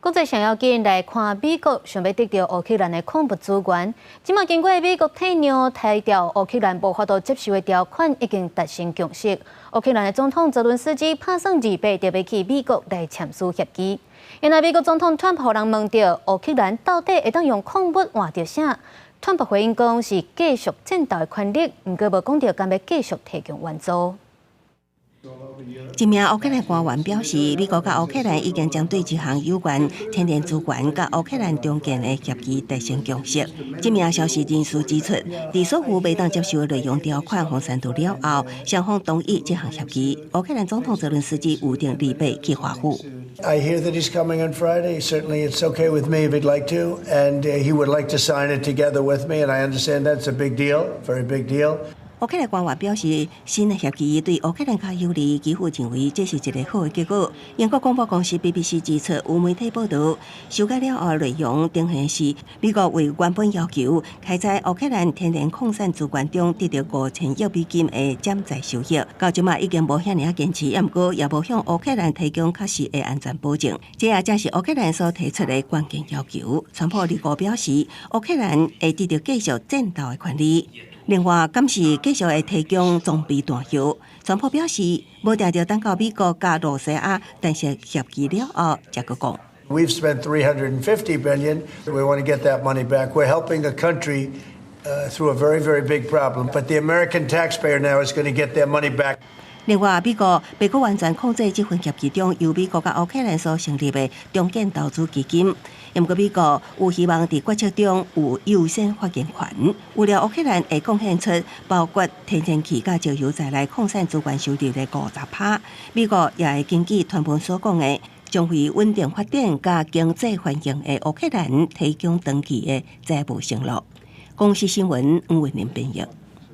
国际上要紧来看，美国想要得到乌克兰的恐怖资源，即马经过美国体谅提调乌克兰无法度接受的条款，已经达成共识。乌克兰的总统泽伦斯基打算2月就要去美国来签署协议。原来美国总统川普人问到乌克兰到底会当用矿物换到啥？川普回应讲是继续战斗的权利，不过无讲到敢要继续提供援助。 一名乌克兰官员表示，美国甲乌克兰已经将对这项有关天然资源甲乌克兰中间的协议达成共识。这名消息人士指出，在所有未当接受的内容条款封删除了后，双方同意这项协议。乌克兰总统泽伦斯基预定2月去华府。 I hear that he's coming on Friday. Certainly, it's okay with me if he'd like to, and he would like to sign it together with me. And I understand that's a big deal, very big deal. 乌克兰官员表示，新的协议对乌克兰较有利，几乎认为这是一个好的结果。英国广播公司 BBC 指出，有媒体报道，修改了后内容呈现是美国为原本要求开在乌克兰天然矿产资源中得到5000亿美金的减载收益，到即马已经无遐尔坚持，不过也无向乌克兰提供确实的安全保证。这也正是乌克兰所提出的关键要求。川普2号表示，乌克兰会得到继续战斗的权利。 另外，敢是继续会提供装备弹药。川普表示，无定着等到美国加罗西亚但是协议了后，才去讲。We've spent $350 billion. We want to get that money back. We're helping a country through a very, very big problem. But the American taxpayer now is going to get their money back. 另外，美国未过完全控制这份协议中由美国甲乌克兰所成立的中建投资基金。不过，美国有希望在决策中有优先发言权，为了乌克兰会贡献出包括天然气甲石油在内矿产资源收入的50%。美国也会根据川普所讲的，将为稳定发展甲经济繁荣的乌克兰提供长期的债务承诺。公司新闻黄伟林编译。